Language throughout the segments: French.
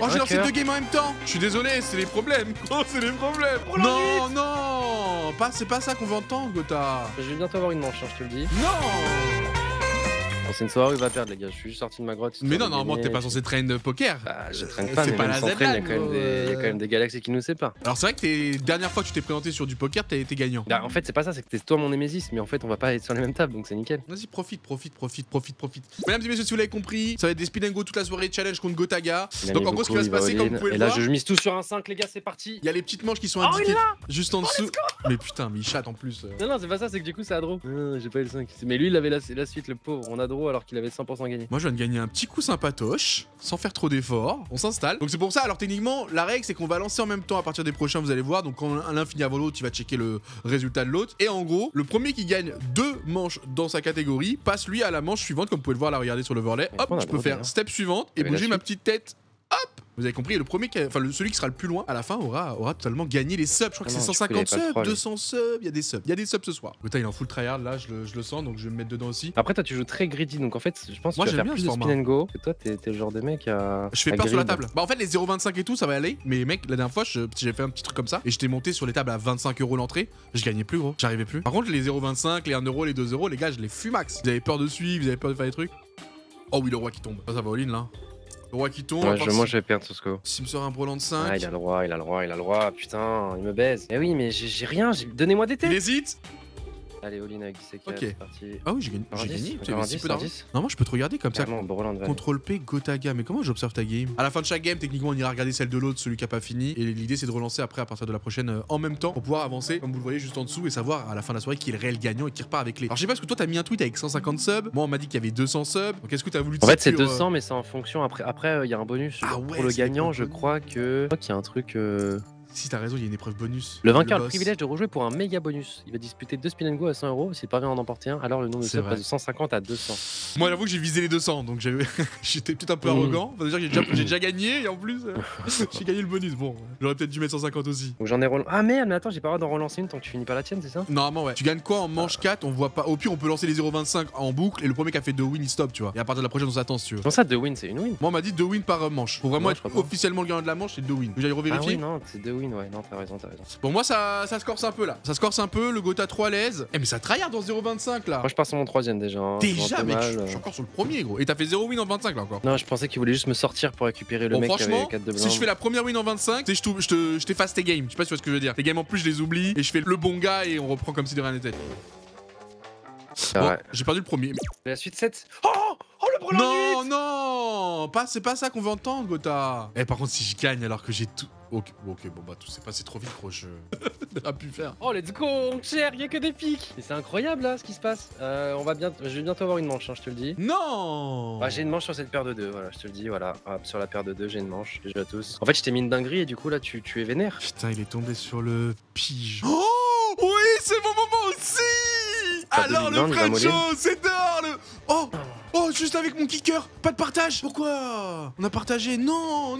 Oh, j'ai lancé 2 games en même temps. Je suis désolé, c'est les problèmes. Oh, c'est les problèmes. Non, non, c'est pas ça qu'on veut entendre, Gotha. Je vais bientôt avoir une manche, hein, je te le dis. Non. Bon, c'est une soirée où il va perdre, les gars. Je suis juste sorti de ma grotte. Mais non, normalement, t'es pas censé train poker. Bah, je traîne pas, C'est mais pas même la sans train, il y a Z-Land, quand même des galaxies qui nous séparent. Alors, c'est vrai que tes dernières fois que tu t'es présenté sur du poker, t'as été gagnant. Bah, en fait, c'est pas ça, c'est que t'es toi mon némésis, mais en fait, on va pas être sur les mêmes tables, donc c'est nickel. Vas-y, profite. Mesdames et messieurs, si vous l'avez compris, ça va être des spin and go toute la soirée, challenge contre Gotaga. Donc, en gros, ce qui va se passer, comme vous pouvez le Et là, voir, je mise tout sur un 5, les gars, c'est parti. il y a les petites manches qui sont Oh, indiquées il est là. juste en dessous. Mais putain, mais il chatte en plus. Non, non, c'est pas ça, c'est que du coup, c'est à draw. J'ai pas eu le 5. Mais lui, il avait la suite, le pauvre. On a draw alors qu'il avait 100% gagné. Moi, je viens de gagner un petit coup sympatoche, sans faire trop d'efforts. On s'installe. Donc, c'est pour ça. Alors, techniquement, la règle, c'est qu'on va lancer en même temps à partir des prochains, vous allez voir. Donc, quand l'un finit avant l'autre, il va checker le résultat de l'autre. Et en gros, le premier qui gagne 2 manches dans sa catégorie passe lui à la manche suivante, comme vous pouvez le voir là, regardez sur l'overlay. Hop, je peux faire step suivante et bouger ma petite tête. Hop! Vous avez compris, le premier, celui qui sera le plus loin à la fin aura totalement gagné les subs. Je crois que c'est 150 subs, 200 subs, il y a des subs. Il y a des subs ce soir. Gotha, il est en full tryhard là, je le sens, donc je vais me mettre dedans aussi. Après, toi, tu joues très greedy, donc en fait, je pense que moi, tu vas faire bien plus de spin and go. Et toi, t'es le genre de mec à. Je fais peur sur la table. Bah, en fait, les 0,25 et tout, ça va aller. Mais mec, la dernière fois, j'ai fait un petit truc comme ça et j'étais monté sur les tables à 25 € l'entrée. Je gagnais plus, gros. J'arrivais plus. Par contre, les 0,25, les 1 €, les 2 €, les gars, je les fumax. Vous avez peur de suivre, vous avez peur de faire des trucs. Oh oui, le roi qui tombe. Ça va all-in là. Le roi qui tombe. Ouais, moi, je vais perdre ce score. S'il me sort un brelan de 5. Ah, il a le roi. Putain, il me baise. Eh oui, mais j'ai rien. Donnez-moi des têtes. Il hésite. Allez, all-in avec 10 Ok. c'est parti. Ah oui, j'ai gagné. Encore 10, Tu avais si peu d'argent. 10. Non, moi je peux te regarder comme ça. Carrément, Brelan de Vanille. Contrôle P, Gotaga. Mais comment j'observe ta game? À la fin de chaque game, techniquement, on ira regarder celle de l'autre, celui qui a pas fini. Et l'idée, c'est de relancer après à partir de la prochaine en même temps pour pouvoir avancer, comme vous le voyez juste en dessous, et savoir à la fin de la soirée qui est le réel gagnant et qui repart avec les. Alors, je sais pas, parce que toi, t'as mis un tweet avec 150 subs. Moi, on m'a dit qu'il y avait 200 subs. Donc, est-ce que t'as voulu En fait, c'est 200, mais c'est en fonction. Après, il y a un bonus. Ah ouais, pour le c'est gagnant, des je crois qu'il y a un truc. Si t'as raison, il y a une épreuve bonus. Le vainqueur a le boss. privilège de rejouer pour un méga bonus. Il va disputer 2 spin and go à 100 €. S'il parvient à en emporter un, alors le nombre de C'est subs vrai. passe de 150 à 200. Moi, j'avoue que j'ai visé les 200, donc j'étais peut-être un peu arrogant. Faut dire que j'ai déjà gagné, et en plus, j'ai gagné le bonus. Bon, j'aurais peut-être dû mettre 150 aussi. Donc j'en ai relancé. Ah merde, mais attends, j'ai pas le droit d'en relancer une tant que tu finis pas la tienne, c'est ça? Normalement, ouais. Tu gagnes quoi en manche 4? On voit pas. Au pire, on peut lancer les 0,25 en boucle, et le premier qui a fait 2 wins, il stop, tu vois. Et à partir de la prochaine, on s'attend si tu veux. Comment ça, 2 wins, c'est une win? Moi, on m'a dit 2 wins par manche. Pour vraiment Non, être je crois pas. officiellement le gagnant de la manche, c'est 2 wins. J'aille Ah revérifier. oui, non, c'est 2 wins, ouais. Non, t'as raison. Bon, moi, ça se corse un peu là. Ça se corse un peu, le Gotha 3 à l'aise. Eh, mais ça tryhard dans 0,25 là. Moi, je pars sur mon 3ème déjà. Hein. Déjà, mec, mal, je suis encore sur le premier, gros. Et t'as fait 0 win en 25 là encore. Non, je pensais qu'il voulait juste me sortir pour récupérer le Bon, mec qui avait franchement, 4 de blind. si je fais la première win en 25, tu sais, je t'efface tes games. Je sais pas si tu vois ce que je veux dire. Tes games en plus, je les oublie et je fais le bon gars et on reprend comme si de rien n'était. Bon, Ouais. j'ai perdu le premier. La suite 7. Oh le brelan Non, de 8. non, c'est pas ça qu'on veut entendre, Gotha. Eh, par contre, si je gagne alors que j'ai tout. Ok, bon, bah, tout s'est passé trop vite, gros. Je n'a pu faire. Oh, let's go, on cher, y'a que des pics. Et c'est incroyable là ce qui se passe. Je vais bientôt avoir une manche, hein, je te le dis. Non. J'ai une manche sur cette paire de 2, voilà, je te le dis, voilà. Hop, sur la paire de 2, j'ai une manche. Déjà à tous. En fait, je t'ai mis une dinguerie et du coup là, tu es vénère. Putain, il est tombé sur le pige. Oh oui, c'est mon moment aussi. Alors le French show, c'est dehors le... Oh, juste avec mon kicker. Pas de partage. Pourquoi? On a partagé. Non,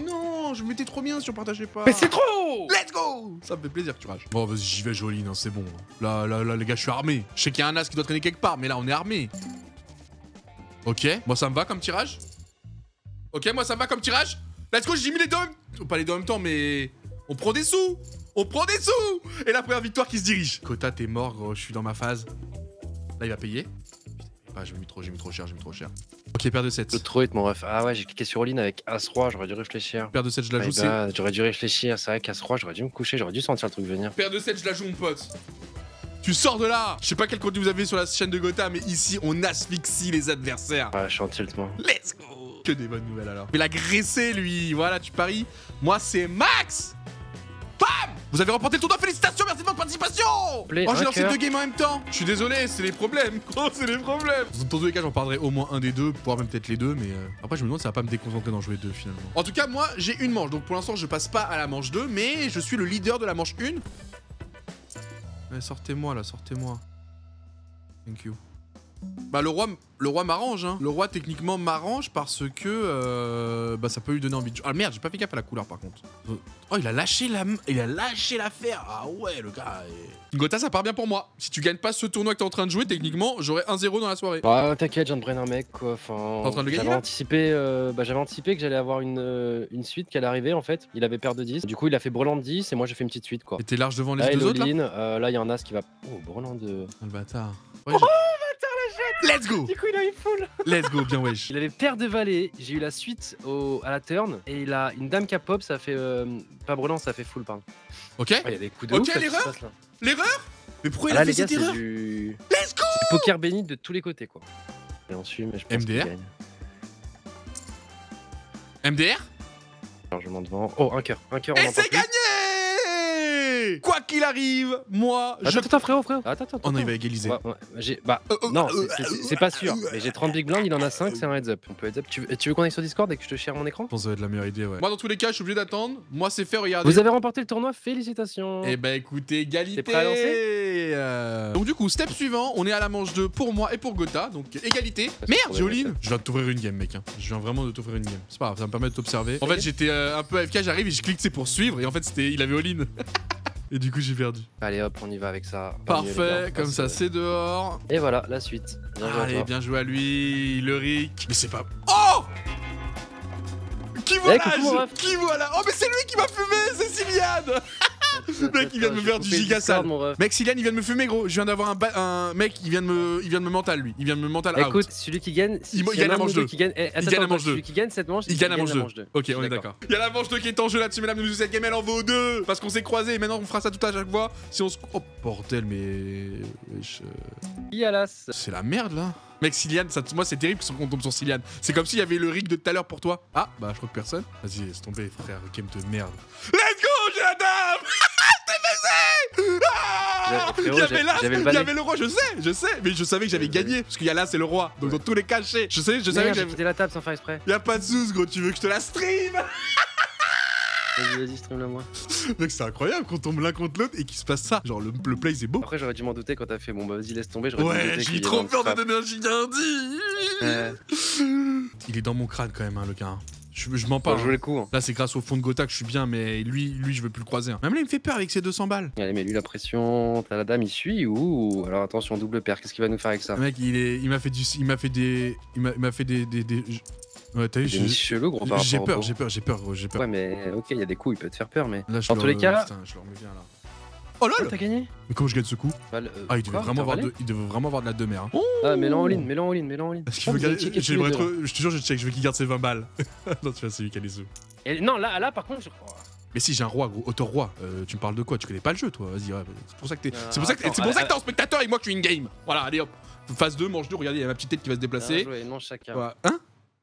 je m'étais trop bien si on partageait pas. Mais c'est trop. Let's go. Ça me fait plaisir que tu rages. Bon, vas-y, j'y vais, Joline, hein, c'est bon. Là, les gars, je suis armé. Je sais qu'il y a un as qui doit traîner quelque part, mais là, on est armé. Ok, moi, ça me va comme tirage. Let's go, j'ai mis les deux en même... Pas les deux en même temps, mais... On prend des sous. Et la première victoire qui se dirige. Gotha, t'es mort, gros, je suis dans ma phase. Là, il va payer. Ah, j'ai mis trop cher. Ok, paire de 7. Le trop est mon ref. Ah ouais, j'ai cliqué sur all-in avec As-Roi, j'aurais dû réfléchir. Paire de 7, je la joue, c'est... J'aurais dû réfléchir, c'est vrai qu'As-Roi, j'aurais dû me coucher, j'aurais dû sentir le truc venir. Paire de 7, je la joue, mon pote. Tu sors de là. Je sais pas quel contenu vous avez sur la chaîne de Gotha, mais ici, on asphyxie les adversaires. Ouais, je suis en tilt, moi. Let's go. Que des bonnes nouvelles, alors. Mais l'agressé, lui. Voilà, tu paries. Moi, c'est Max. Bam. Vous avez remporté le tournoi, félicitations, merci de votre participation. Oh, j'ai lancé 2 games en même temps. Je suis désolé, c'est les problèmes. Gros, c'est les problèmes. Dans tous les cas, j'en parlerai au moins un des deux, voire même peut-être les deux, mais après, je me demande si ça va pas me déconcentrer d'en jouer 2 finalement. En tout cas, moi, j'ai une manche, donc pour l'instant, je passe pas à la manche 2, mais je suis le leader de la manche 1. Ouais, sortez-moi là, sortez-moi. Thank you. Bah le roi m'arrange, hein. Le roi techniquement m'arrange parce que bah ça peut lui donner envie de... Ah merde, j'ai pas fait gaffe à la couleur par contre. Oh, il a lâché l'affaire. Ah ouais, le gars. Gotha, ça part bien pour moi. Si tu gagnes pas ce tournoi que t'es en train de jouer, techniquement, j'aurais 1-0 dans la soirée. Bah t'inquiète, je viens de prendre un mec quoi. Enfin, T'es en train de le gagner, j'avais anticipé que j'allais avoir une suite qui allait arriver en fait. Il avait paire de 10. Du coup, il a fait brelan de 10 et moi j'ai fait une petite suite quoi. Et t'es large devant les Là, deux autres là? Là, il y a un as qui va. Oh, brelan de. Oh, le bâtard. Oh, Ouais, bâtard, la jette. Let's go. Du coup, il a eu full. Let's go, bien wesh. Il avait paire de valet. J'ai eu la suite à la turn et il a une dame qui a pop. Ça fait pas brelan, ça fait full pardon. Ok. Il y a des coups de Ok, ouf, là, qui se l'erreur. passent, là. L'erreur? Mais pourquoi il Là, a fait les gars, cette c'est erreur? du Let's go. poker béni de tous les côtés quoi. Et ensuite, mais je pense qu'il MDR. gagne. MDR? Largement devant. Oh, un cœur. Un cœur. Et c'est gagné! Quoi qu'il arrive, moi, je... Attends, frérot. Attends. Oh non, il va égaliser. Ouais, non, c'est pas sûr. Mais j'ai 30 big blinds, il en a 5, c'est un heads up. On peut heads up. Tu veux qu'on aille sur Discord et que je te share mon écran? Je pense que ça va être la meilleure idée, ouais. Moi, dans tous les cas, je suis obligé d'attendre. Moi, c'est fait, regardez. Vous avez remporté le tournoi, félicitations. Eh ben, écoutez, égalité. T'es prêt à lancer? Donc, du coup, step suivant, on est à la manche 2 pour moi et pour Gotha. Donc, égalité. Parce Merde, que j'ai ouais, all-in. ouais. Je viens de t'ouvrir une game, mec. Hein. Je viens vraiment de t'ouvrir une game. C'est pas grave, ça va me permettre de t'observer. En Ok. fait, j'étais un peu AFK, j'arrive et je clique, c'est pour suivre. Et en fait, il avait all-in. Et du coup, j'ai perdu. Allez hop, on y va avec ça. Parfait, comme ça, c'est dehors. Et voilà, la suite. Bien joué à Allez, toi. bien joué à lui, le Rick. Mais c'est pas... Oh! Qui voit coucou, mon ref. Qui voilà? Oh, mais c'est lui qui m'a fumé, c'est Cyliane. Mec, il vient de me faire du J'ai coupé giga Discord, sale. mon ref. Mec, Cyliane, il vient de me fumer, gros. Je viens d'avoir un mec, il vient de me mental, lui. Il vient de me mental out. Écoute, celui qui gagne, Il gagne la manche 2. qui gagne, Il gagne la manche 2. Celui qui gagne cette manche, Il gagne la manche 2. Ok, Je on suis est d'accord. Il y a la manche 2 qui est en jeu là-dessus, mesdames. Nous, cette game, elle en vaut 2. Parce qu'on s'est croisés et maintenant, on fera ça tout à chaque fois. Si on se. Oh, bordel, mais. Wesh, Qui a l'as? c'est la merde là. Mec, Cyliane, moi c'est terrible qu'on tombe sur Cyliane. C'est comme s'il y avait le Rick de tout à l'heure pour toi. Ah, bah je crois que personne. Vas-y, laisse tomber, frère, game de merde. Let's go, j'ai la dame. Ah, il y avait là, j'avais le il y balai. avait le roi, je sais, mais je savais que j'avais gagné. Parce qu'il y a là, c'est le roi. Donc dans tous les cas, je savais que J'ai j'avais. quitté la table sans faire exprès. Y'a pas de sous, gros, tu veux que je te la stream? Vas-y, stream-la moi. Mec, c'est incroyable qu'on tombe l'un contre l'autre et qu'il se passe ça. Genre, le play, c'est beau. Après, j'aurais dû m'en douter quand t'as fait bon, bah vas-y, laisse tomber. J'aurais dû m'en Ouais, douter j'ai qu'il eu y trop avait un peur de trap. donner un giga indice. Il est dans mon crâne quand même, hein, le gars. Je mens pas. Faut jouer Hein. le coup. Hein. Là, c'est grâce au fond de Gotha que je suis bien, mais lui, je veux plus le croiser. Hein. Même là, il me fait peur avec ses 200 balles. Allez, mets lui la pression. T'as la dame, il suit ou alors attention, double paire. Qu'est-ce qu'il va nous faire avec ça? Le mec, il m'a fait des. Ouais, t'as vu, Des mises chelou, gros. Par j'ai rapport peur, au j'ai peur, j'ai peur, gros, j'ai peur. Ouais, mais ok, il y a des coups, il peut te faire peur, mais. Là, je Dans le- tous les cas. Putain, je le remets bien là. Oh Ah, lol! t'as gagné? Mais comment je gagne ce coup? Ah, il devait vraiment avoir de la demeure. Hein. Ah, mets-le en ligne, mets-le en ligne, mets-le en ligne. Est-ce qu'il veut vous avez garder... checké tous les J'aimerais deux, trop... hein. Je te jure, je check, je veux qu'il garde ses 20 balles. Non, tu vois, c'est lui qui a les sous. Et non, là, par contre, je crois. Mais si, j'ai un roi, gros, auteur-roi. Tu me parles de quoi? Tu connais pas le jeu, toi? Vas-y, ouais, c'est pour ça que t'es... Ah, c'est pour ça que t'es en spectateur et moi que je suis in-game. Voilà, allez hop. Phase 2, manche 2, regardez, il y a ma petite tête qui va se déplacer. Non, chacun. Ouais. Hein?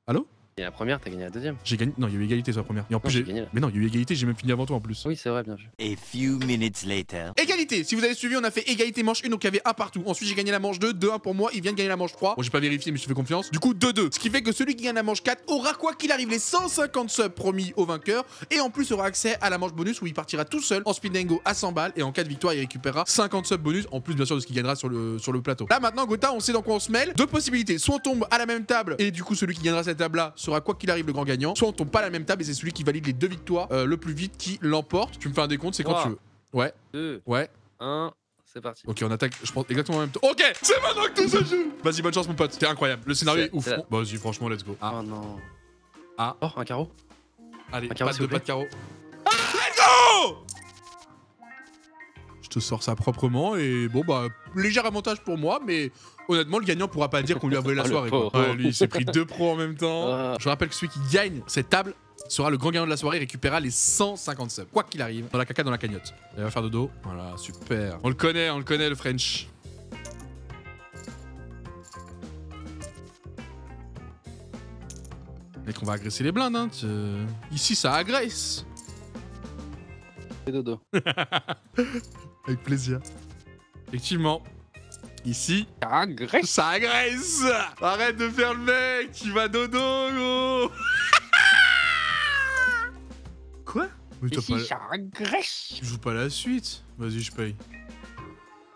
Allô? Et la première, t'as gagné la deuxième. J'ai gagné... Non, il y a eu égalité sur la première. Et en plus, j'ai j'ai... gagné là. Mais non, il y a eu égalité, j'ai même fini avant toi en plus. Oui, c'est vrai, bien vu. A few minutes later. Égalité, si vous avez suivi, on a fait égalité manche 1, donc il y avait un partout. Ensuite, j'ai gagné la manche 2, 2-1 pour moi, il vient de gagner la manche 3. Bon, j'ai pas vérifié, mais je te fais confiance. Du coup, 2-2. Ce qui fait que celui qui gagne la manche 4 aura, quoi qu'il arrive, les 150 subs promis au vainqueur. Et en plus, aura accès à la manche bonus où il partira tout seul en speed à 100 balles. Et en cas de victoire, il récupérera 50 subs bonus, en plus, bien sûr, de ce qu'il gagnera sur le plateau. Là, maintenant, Gotha, on sait dans quoi on se mêle. Deux possibilités. Soit on tombe à la même table, et du coup, celui qui gagnera cette table-là sera, quoi qu'il arrive, le grand gagnant. Soit on tombe pas à la même table, et c'est celui qui valide les 2 victoires le plus vite qui l'emporte. Tu me fais un décompte, c'est quand Wow. tu veux. Ouais, 2, ouais. 1, c'est parti. Ok, on attaque, je pense exactement en même temps. Ok, c'est maintenant que tout se joue. Vas-y, bonne chance, mon pote. T'es incroyable. Le scénario est ouf. c'est- Bah, vas-y, franchement, let's go. Ah, Oh non. Ah. Oh, un carreau. allez, un carreau, pas s'il de vous plaît. carreau. Let's go. Je te sors ça proprement et bon, bah, léger avantage pour moi, mais honnêtement, le gagnant pourra pas dire qu'on lui a volé la Oh, le soirée. Quoi. pauvre. Ouais, lui, il s'est pris 2 pros en même temps. Ah. Je rappelle que celui qui gagne cette table sera le grand gagnant de la soirée et récupérera les 150 subs. Quoi qu'il arrive, dans la caca, dans la cagnotte. Il va faire dodo. Voilà, super. On le connaît, le French. Mec, on va agresser les blindes, hein. Ici, ça agresse. Et dodo. Avec plaisir. Effectivement. Ici, Agresse. ça agresse. Arrête de faire le mec, tu vas dodo, gros. Quoi? Mais t'as Ici, pas... ça agresse. Tu joues pas la suite. Vas-y, je paye.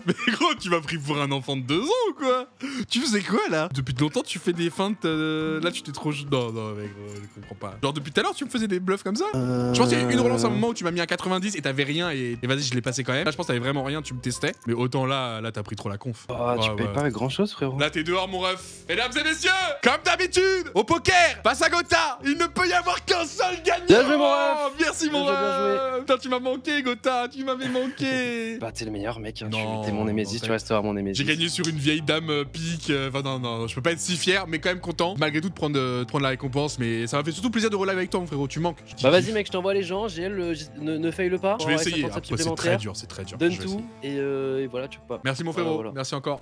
Mais gros, tu m'as pris pour un enfant de 2 ans ou quoi? Tu faisais quoi là? Depuis longtemps, tu fais des feintes. Là, tu t'es trop. Non, mec, je comprends pas. Genre, depuis tout à l'heure, tu me faisais des bluffs comme ça? Je pense qu'il y a eu une relance à un moment où tu m'as mis à 90 et t'avais rien et vas-y, je l'ai passé quand même. Là, je pense que t'avais vraiment rien, tu me testais. Mais autant là, t'as pris trop la conf. Oh, tu payes pas grand chose, frérot. Là, t'es dehors, mon ref. Mesdames et messieurs, comme d'habitude, au poker, face à Gotha, il ne peut y avoir qu'un seul gagnant. Bien joué, mon ref. Merci, mon Bien joué. ref. Putain, tu m'as manqué, Gotha, tu m'avais manqué. Bah, t'es le meilleur, mec. Hein. Non, T'es mon Némésis, non, tu resteras mon Némésis. J'ai gagné sur une vieille dame pique. Enfin, non, je peux pas être si fier, mais quand même content. Malgré tout, de prendre la récompense. Mais ça m'a fait surtout plaisir de relive avec toi, mon frérot. Tu manques. Bah, vas-y, mec, je t'envoie les gens. GL, ne faille le pas. Je vais essayer. Après, c'est très dur, c'est très dur. Donne tout et voilà, tu peux pas. Merci, mon frérot. Voilà. Merci encore.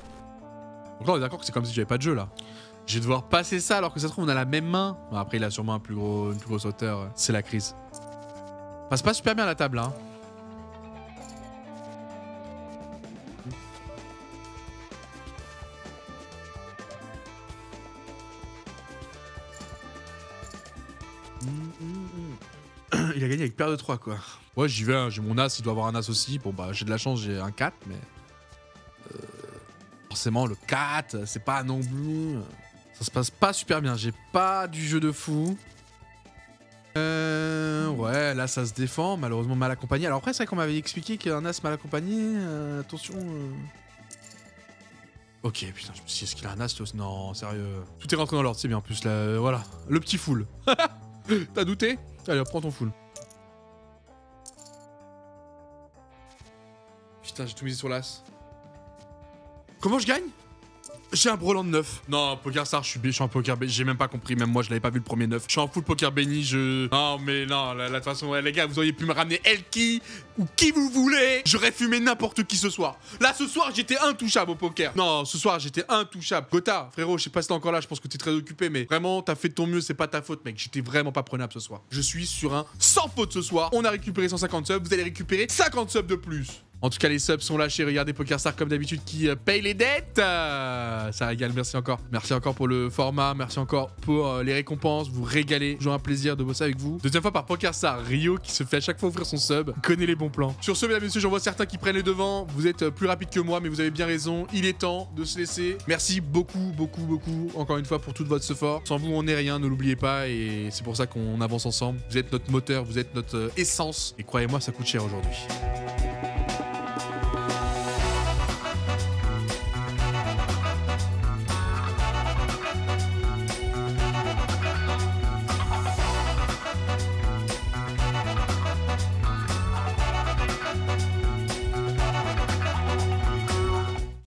Donc là, on est d'accord que c'est comme si j'avais pas de jeu là. Je vais devoir passer ça alors que ça se trouve, on a la même main. Bon, après, il a sûrement une plus grosse hauteur. C'est la crise. Passe pas super bien à la table, hein. Il a gagné avec paire de 3 quoi. Ouais, j'y vais, hein. J'ai mon as, il doit avoir un as aussi. Bon bah j'ai de la chance, j'ai un 4 mais forcément le 4, c'est pas non plus. Ça se passe pas super bien, j'ai pas du jeu de fou. Ouais, là ça se défend, malheureusement mal accompagné. Alors après c'est vrai qu'on m'avait expliqué qu'un as mal accompagné, attention. Ok, putain, je me suis dit, est-ce qu'il a un as? Non, sérieux. Tout est rentré dans l'ordre, c'est bien en plus là, voilà. Le petit full. T'as douté? Allez, prends ton full. Putain, j'ai tout misé sur l'as. Comment je gagne? J'ai un brelan de 9. Non, Poker Star, je suis en poker béni. J'ai même pas compris, même moi je l'avais pas vu le premier 9. Je suis en full poker béni, Non, mais non, de toute façon, ouais, les gars, vous auriez pu me ramener Elki ou qui vous voulez. J'aurais fumé n'importe qui ce soir. Là, ce soir, j'étais intouchable au poker. Non, ce soir, j'étais intouchable. Gotha, frérot, je sais pas si t'es encore là, je pense que t'es très occupé, mais vraiment, t'as fait de ton mieux, c'est pas ta faute, mec. J'étais vraiment pas prenable ce soir. Je suis sur un sans faute ce soir. On a récupéré 150 subs, vous allez récupérer 50 subs de plus. En tout cas, les subs sont lâchés. Regardez PokerStar comme d'habitude qui paye les dettes. Ça régale. Merci encore. Merci encore pour le format. Merci encore pour les récompenses. Vous régalez. Toujours un plaisir de bosser avec vous. Deuxième fois par PokerStar. Rio qui se fait à chaque fois offrir son sub. Connaît les bons plans. Sur ce, mesdames et messieurs, j'en vois certains qui prennent les devants. Vous êtes plus rapide que moi, mais vous avez bien raison. Il est temps de se laisser. Merci beaucoup, encore une fois pour tout votre support. Sans vous, on n'est rien. Ne l'oubliez pas. Et c'est pour ça qu'on avance ensemble. Vous êtes notre moteur. Vous êtes notre essence. Et croyez-moi, ça coûte cher aujourd'hui.